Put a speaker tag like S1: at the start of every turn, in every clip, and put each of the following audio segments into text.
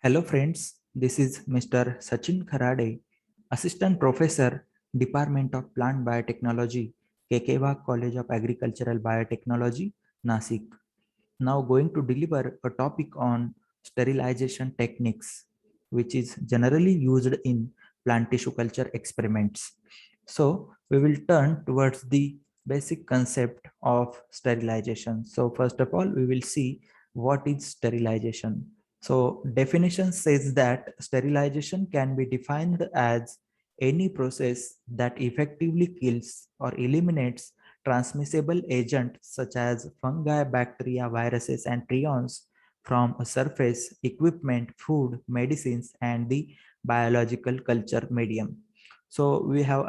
S1: Hello friends, this is Mr. Sachin Kharade, Assistant Professor, Department of Plant Biotechnology, KK College of Agricultural Biotechnology, Nasik. Now going to deliver a topic on sterilization techniques, which is generally used in plant tissue culture experiments. So we will turn towards the basic concept of sterilization. So first of all, we will see what is sterilization. So definition says that sterilization can be defined as any process that effectively kills or eliminates transmissible agents such as fungi, bacteria, viruses, and prions from a surface, equipment, food, medicines, and the biological culture medium. So we have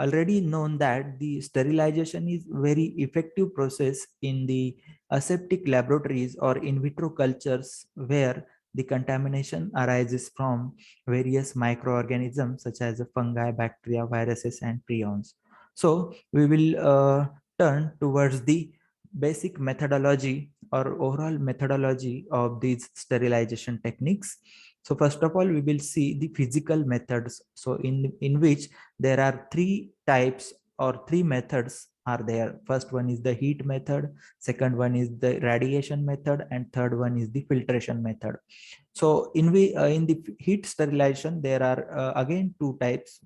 S1: already known that the sterilization is very effective process in the aseptic laboratories or in vitro cultures where the contamination arises from various microorganisms such as fungi, bacteria, viruses, and prions. So we will turn towards the basic methodology or overall methodology of these sterilization techniques. So first of all, we will see the physical methods. So in which there are three types or three methods are there. First one is the heat method, second one is the radiation method, and third one is the filtration method. So in the heat sterilization, there are again two types.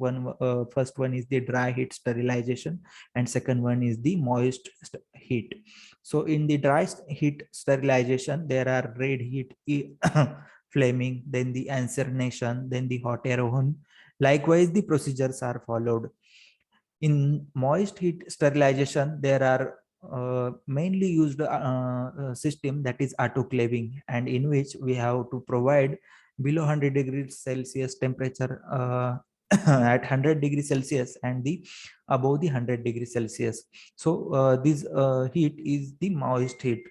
S1: First one is the dry heat sterilization, and second one is the moist heat. So in the heat sterilization, there are red heat, flaming, then the encernination, then the hot air oven. Likewise, the procedures are followed. In moist heat sterilization, there are mainly used system that is autoclaving, and in which we have to provide below 100 degrees Celsius temperature at 100 degrees Celsius and the above the 100 degrees Celsius. So this heat is the moist heat.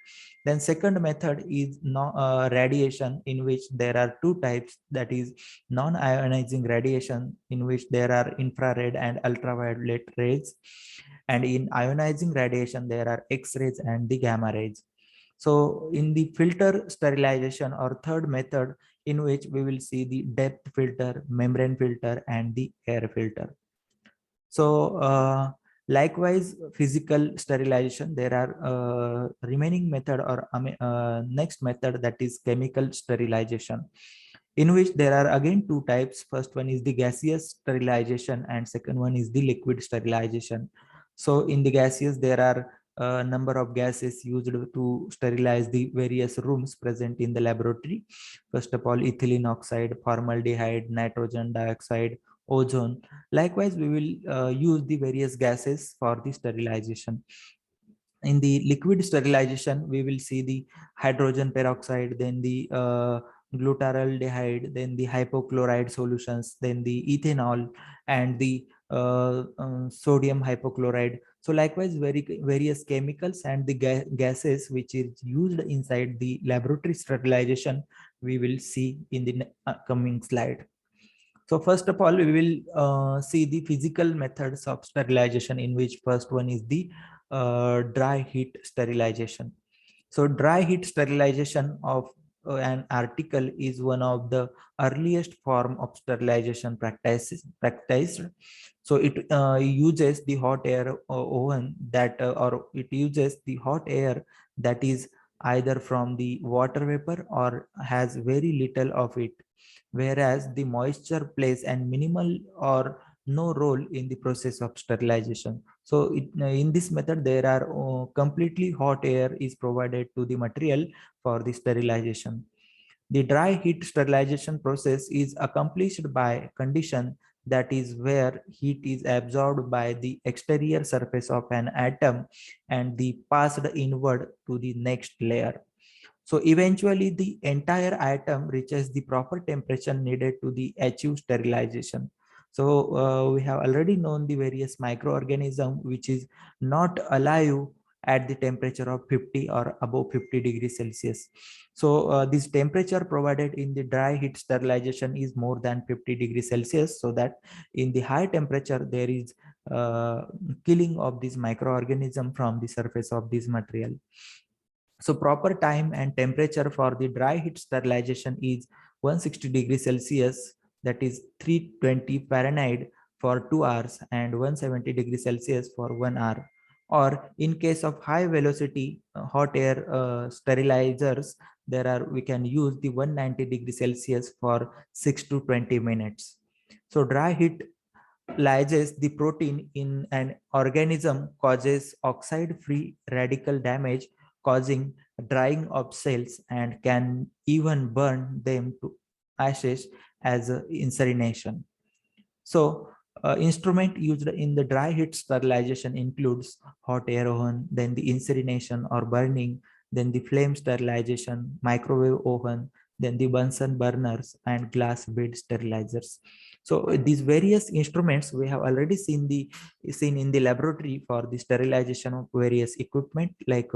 S1: Then second method is no, radiation, in which there are two types, that is non-ionizing radiation, in which there are infrared and ultraviolet rays, and in ionizing radiation there are X-rays and the gamma rays. So in the filter sterilization or third method, in which we will see the depth filter, membrane filter, and the air filter. So likewise, physical sterilization, there are remaining method or next method, that is chemical sterilization, in which there are again two types. First one is the gaseous sterilization and second one is the liquid sterilization. So in the gaseous, there are a number of gases used to sterilize the various rooms present in the laboratory. First of all, ethylene oxide, formaldehyde, nitrogen dioxide, ozone. Likewise, we will use the various gases for the sterilization. In the liquid sterilization, we will see the hydrogen peroxide, then the glutaraldehyde, then the hypochlorite solutions, then the ethanol, and the sodium hypochlorite. So likewise, various chemicals and the gases which is used inside the laboratory sterilization, we will see in the coming slide. So first of all, we will see the physical methods of sterilization, in which first one is the dry heat sterilization. So dry heat sterilization of an article is one of the earliest form of sterilization practiced. So it uses the hot air oven that or it uses the hot air that is either from the water vapor or has very little of it, whereas the moisture plays a minimal or no role in the process of sterilization. So in this method, there are completely hot air is provided to the material for the sterilization. The dry heat sterilization process is accomplished by condition, that is where heat is absorbed by the exterior surface of an atom and the passed inward to the next layer. So eventually the entire atom reaches the proper temperature needed to the achieve sterilization. So we have already known the various microorganism which is not alive at the temperature of 50 or above 50 degrees Celsius. So this temperature provided in the dry heat sterilization is more than 50 degrees Celsius, so that in the high temperature there is killing of this microorganism from the surface of this material. So proper time and temperature for the dry heat sterilization is 160 degrees Celsius, that is 320 Fahrenheit for 2 hours, and 170 degrees Celsius for 1 hour. Or in case of high velocity hot air sterilizers, we can use the 190 degrees Celsius for 6 to 20 minutes. So dry heat lyses the protein in an organism, causes oxide-free radical damage, causing drying of cells, and can even burn them to ashes as incineration. So instrument used in the dry heat sterilization includes hot air oven, then the incineration or burning, then the flame sterilization, microwave oven, then the Bunsen burners and glass bead sterilizers. So these various instruments we have already seen in the laboratory for the sterilization of various equipment like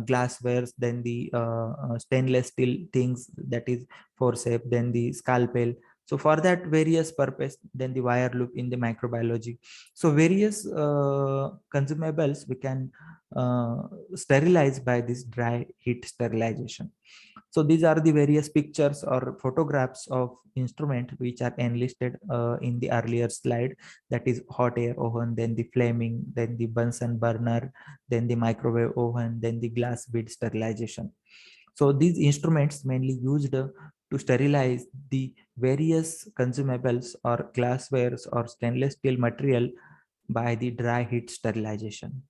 S1: glasswares, then the stainless steel things, that is forceps, then the scalpel. So for that various purpose, then the wire loop in the microbiology. So various consumables we can sterilize by this dry heat sterilization. So these are the various pictures or photographs of instrument which are enlisted in the earlier slide, that is hot air oven, then the flaming, then the Bunsen burner, then the microwave oven, then the glass bead sterilization. So these instruments mainly used to sterilize the various consumables or glasswares or stainless steel material by the dry heat sterilization.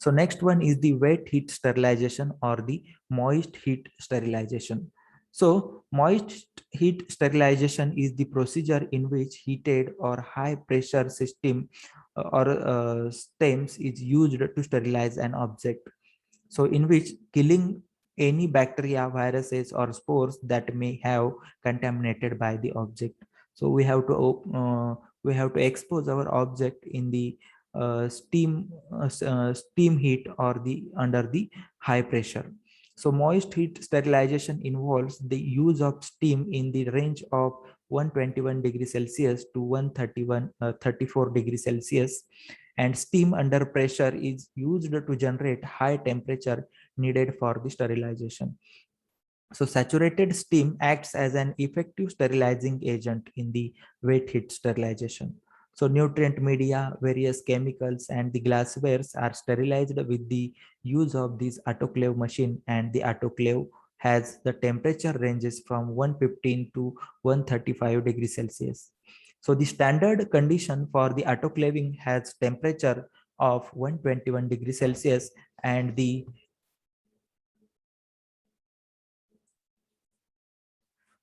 S1: So next one is the wet heat sterilization or the moist heat sterilization. So moist heat sterilization is the procedure in which heated or high pressure system or stems is used to sterilize an object. So in which killing any bacteria, viruses or spores that may have contaminated by the object. So we have to expose our object in the steam heat or the under the high pressure. So moist heat sterilization involves the use of steam in the range of 121 degrees Celsius to 34 degrees Celsius, and steam under pressure is used to generate high temperature needed for the sterilization. So saturated steam acts as an effective sterilizing agent in the wet heat sterilization. So nutrient media, various chemicals and the glasswares are sterilized with the use of this autoclave machine, and the autoclave has the temperature ranges from 115 to 135 degrees Celsius. So the standard condition for the autoclaving has temperature of 121 degrees Celsius and the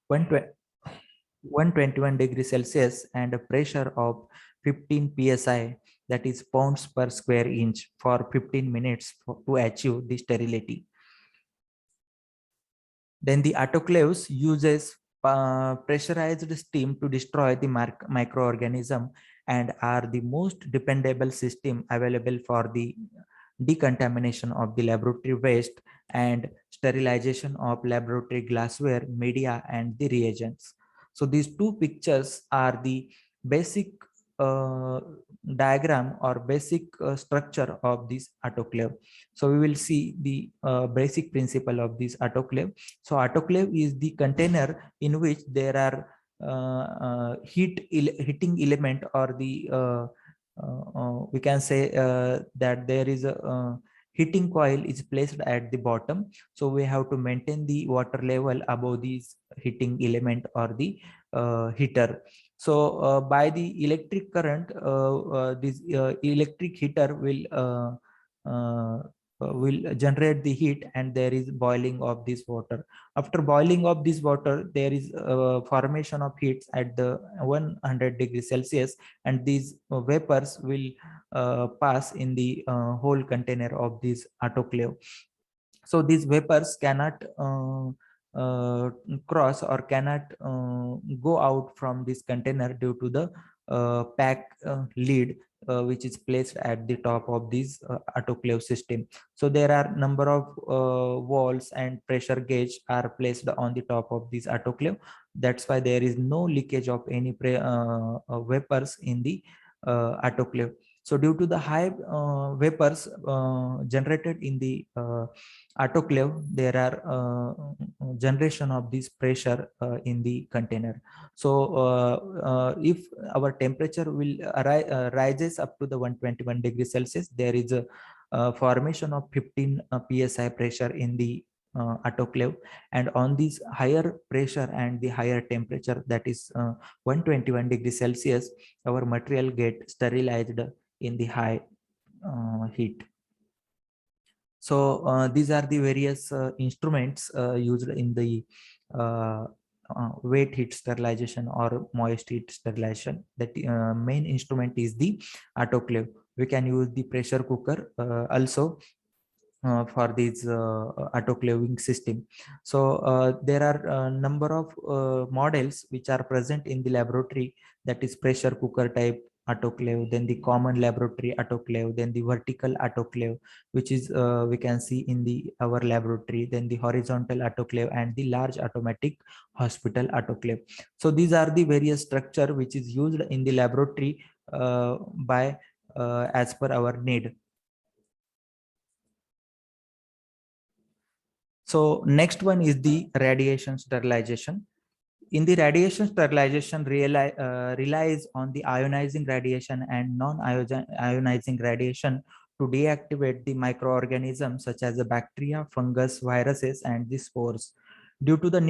S1: 121 degrees Celsius and a pressure of 15 psi, that is pounds per square inch, for 15 minutes to achieve the sterility. Then the autoclaves uses pressurized steam to destroy the microorganism and are the most dependable system available for the decontamination of the laboratory waste and sterilization of laboratory glassware, media, and the reagents. So these two pictures are the basic uh, diagram or basic structure of this autoclave. So we will see the basic principle of this autoclave. So autoclave is the container in which there are heating element, or the we can say that there is a heating coil is placed at the bottom. So we have to maintain the water level above these heating element or the heater. So by the electric current, this electric heater will generate the heat, and there is boiling of this water. After boiling of this water, there is formation of heats at the 100 degrees Celsius, and these vapors will pass in the whole container of this autoclave. So these vapors cannot cross or cannot go out from this container due to the pack lid which is placed at the top of this autoclave system. So there are number of walls and pressure gauge are placed on the top of this autoclave. That's why there is no leakage of any vapors in the autoclave. So due to the high vapors generated in the autoclave, there are generation of this pressure in the container. So if our temperature will rises up to the 121 degrees Celsius, there is a formation of 15 psi pressure in the autoclave, and on this higher pressure and the higher temperature, that is 121 degrees Celsius, our material get sterilized in the high heat. So these are the various instruments used in the wet heat sterilization or moist heat sterilization. That main instrument is the autoclave. We can use the pressure cooker also for this autoclaving system. So there are a number of models which are present in the laboratory, that is pressure cooker type autoclave, then the common laboratory autoclave, then the vertical autoclave, which is we can see in the our laboratory, then the horizontal autoclave, and the large automatic hospital autoclave. So these are the various structure which is used in the laboratory by as per our need. So next one is the radiation sterilization. In the radiation sterilization relies on the ionizing radiation and non-ionizing radiation to deactivate the microorganisms such as the bacteria, fungus, viruses, and the spores. Due to the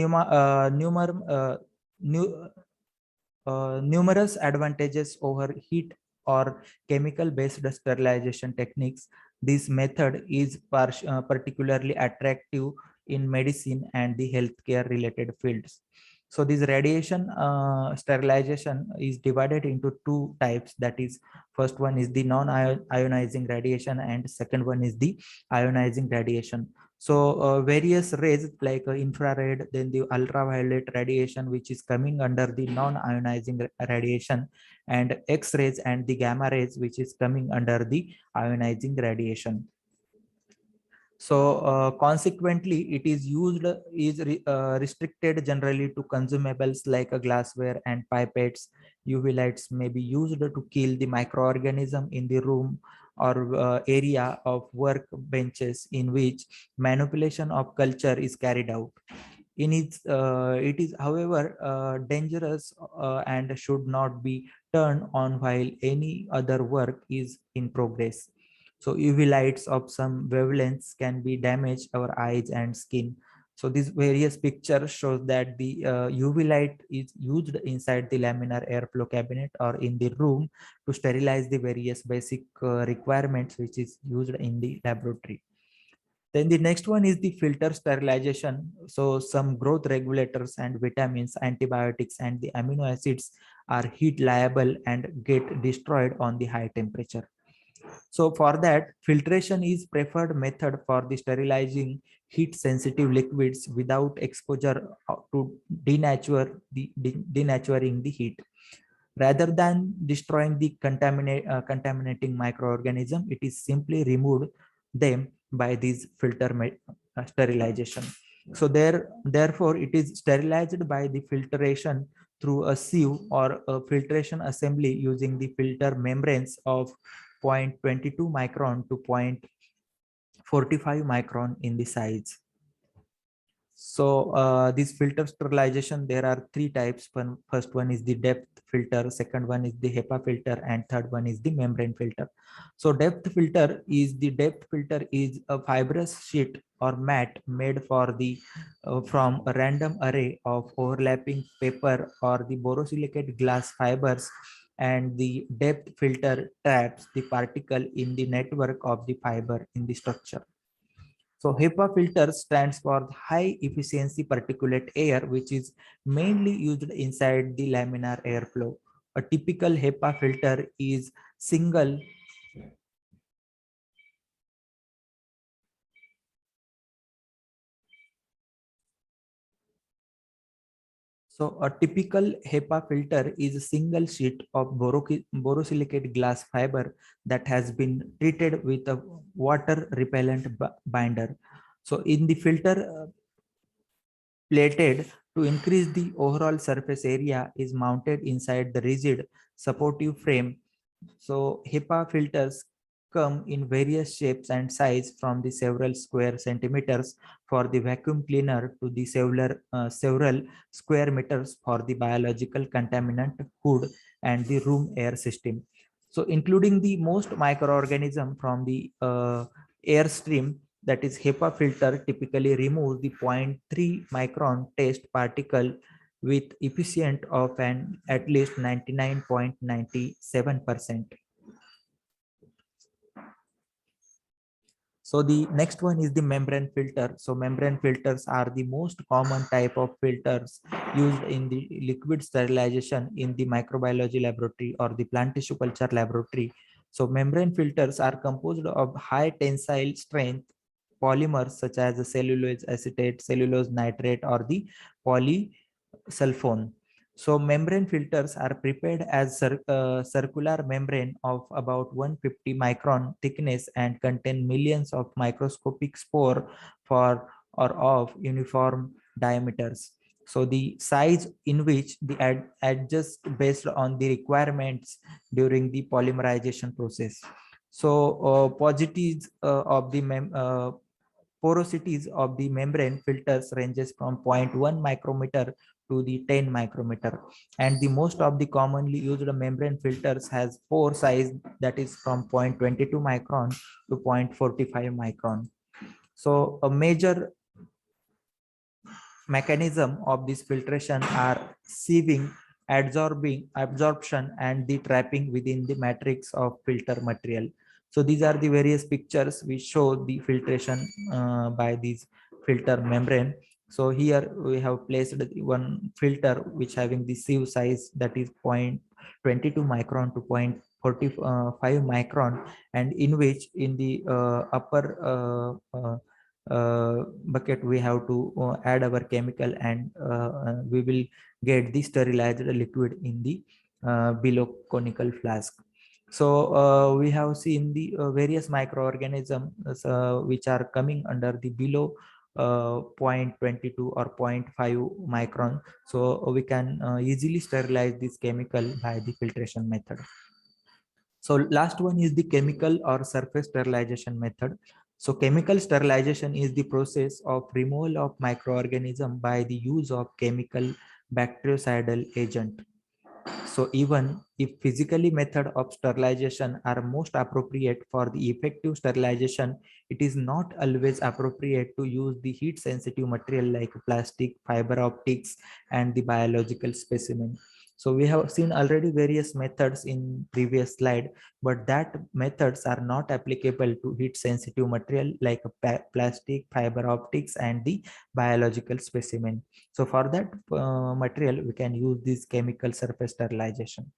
S1: numerous advantages over heat or chemical-based sterilization techniques, this method is particularly attractive in medicine and the healthcare related fields. So this radiation sterilization is divided into two types. That is, first one is the non-ionizing radiation, and second one is the ionizing radiation. So various rays like infrared, then the ultraviolet radiation, which is coming under the non-ionizing radiation, and X-rays and the gamma rays, which is coming under the ionizing radiation. So consequently, it is restricted generally to consumables like a glassware and pipettes. UV lights may be used to kill the microorganism in the room or area of work benches in which manipulation of culture is carried out. It is, however, dangerous and should not be turned on while any other work is in progress. So UV lights of some wavelengths can be damage our eyes and skin. So these various pictures shows that the UV light is used inside the laminar airflow cabinet or in the room to sterilize the various basic requirements which is used in the laboratory. Then the next one is the filter sterilization. So some growth regulators and vitamins, antibiotics, and the amino acids are heat liable and get destroyed on the high temperature. So for that, filtration is preferred method for the sterilizing heat sensitive liquids without exposure to denaturing the heat. Rather than destroying the contaminating microorganism, it is simply removed them by these sterilization. So therefore, it is sterilized by the filtration through a sieve or a filtration assembly using the filter membranes of 0.22 micron to 0.45 micron in the size. So this filter sterilization, there are three types. First one is the depth filter, second one is the HEPA filter, and third one is the membrane filter. So depth filter is a fibrous sheet or mat made for the from a random array of overlapping paper or the borosilicate glass fibers, and the depth filter traps the particle in the network of the fiber in the structure. So HEPA filter stands for high efficiency particulate air, which is mainly used inside the laminar airflow. A typical HEPA filter is single So a typical HEPA filter is a single sheet of borosilicate glass fiber that has been treated with a water repellent binder. So in the filter plated to increase the overall surface area is mounted inside the rigid supportive frame So HEPA filters come in various shapes and size from the several square centimeters for the vacuum cleaner to the several square meters for the biological contaminant hood and the room air system. So including the most microorganism from the air stream, that is HEPA filter typically removes the zero point 0.3 micron test particle with efficient of an at least 99.97%. So the next one is the membrane filter. So membrane filters are the most common type of filters used in the liquid sterilization in the microbiology laboratory or the plant tissue culture laboratory. So membrane filters are composed of high tensile strength polymers such as the cellulose acetate, cellulose nitrate, or the polysulfone. So membrane filters are prepared as circular membrane of about 150 micron thickness and contain millions of microscopic spore for or of uniform diameters. So the size in which the adjust based on the requirements during the polymerization process. So positives of the porosities of the membrane filters ranges from zero point 0.1 micrometer to the 10 micrometer, and the most of the commonly used membrane filters has pore size that is from 0.22 micron to 0.45 micron. So a major mechanism of this filtration are sieving, absorption, and the trapping within the matrix of filter material. So these are the various pictures which show the filtration by these filter membrane. So here we have placed one filter which having the sieve size that is 0.22 micron to 0.45 micron, and in which in the upper bucket we have to add our chemical, and we will get the sterilized liquid in the below conical flask. So we have seen the various microorganisms which are coming under the below 0.22 or 0.5 micron. So we can easily sterilize this chemical by the filtration method. So last one is the chemical or surface sterilization method. So chemical sterilization is the process of removal of microorganism by the use of chemical bactericidal agent. So even if physically method of sterilization are most appropriate for the effective sterilization, it is not always appropriate to use the heat sensitive material like plastic, fiber optics, and the biological specimen. So we have seen already various methods in previous slide, but that methods are not applicable to heat sensitive material like plastic, fiber optics, and the biological specimen. So for that material, we can use this chemical surface sterilization.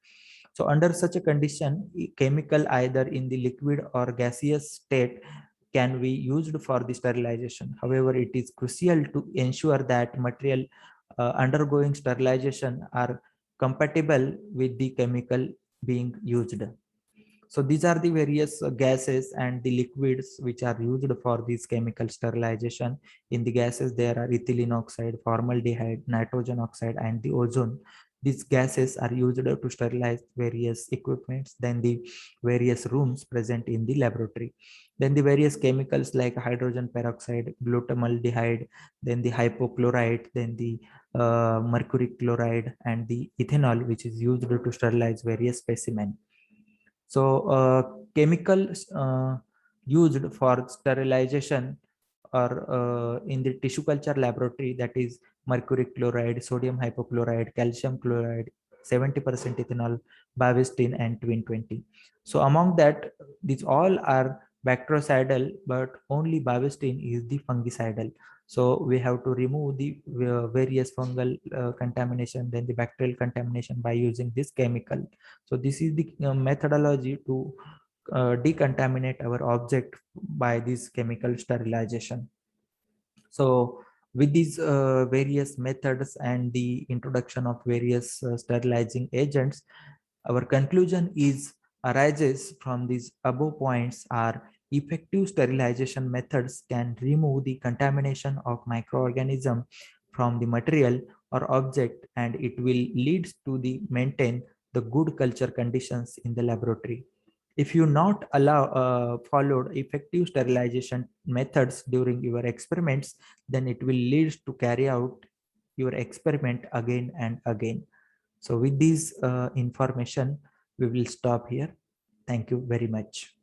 S1: So under such a condition, chemical either in the liquid or gaseous state can be used for the sterilization. However, it is crucial to ensure that material undergoing sterilization are compatible with the chemical being used. So these are the various gases and the liquids which are used for this chemical sterilization. In the gases, there are ethylene oxide, formaldehyde, nitrogen oxide, and the ozone. These gases are used to sterilize various equipments, then the various rooms present in the laboratory. Then the various chemicals like hydrogen peroxide, glutamaldehyde, then the hypochlorite, then the mercury chloride, and the ethanol, which is used to sterilize various specimens. So chemicals used for sterilization or in the tissue culture laboratory, that is mercury chloride, sodium hypochlorite, calcium chloride, 70% ethanol, bavistine, and twin 20. So among that, these all are bactericidal, but only bavistine is the fungicidal. So we have to remove the various fungal contamination, then the bacterial contamination by using this chemical. So this is the methodology to decontaminate our object by this chemical sterilization. So with these various methods and the introduction of various sterilizing agents, our conclusion is arises from these above points are effective sterilization methods can remove the contamination of microorganism from the material or object, and it will lead to the maintain the good culture conditions in the laboratory. If you not followed effective sterilization methods during your experiments, then it will lead to carry out your experiment again and again. So with this information, we will stop here. Thank you very much.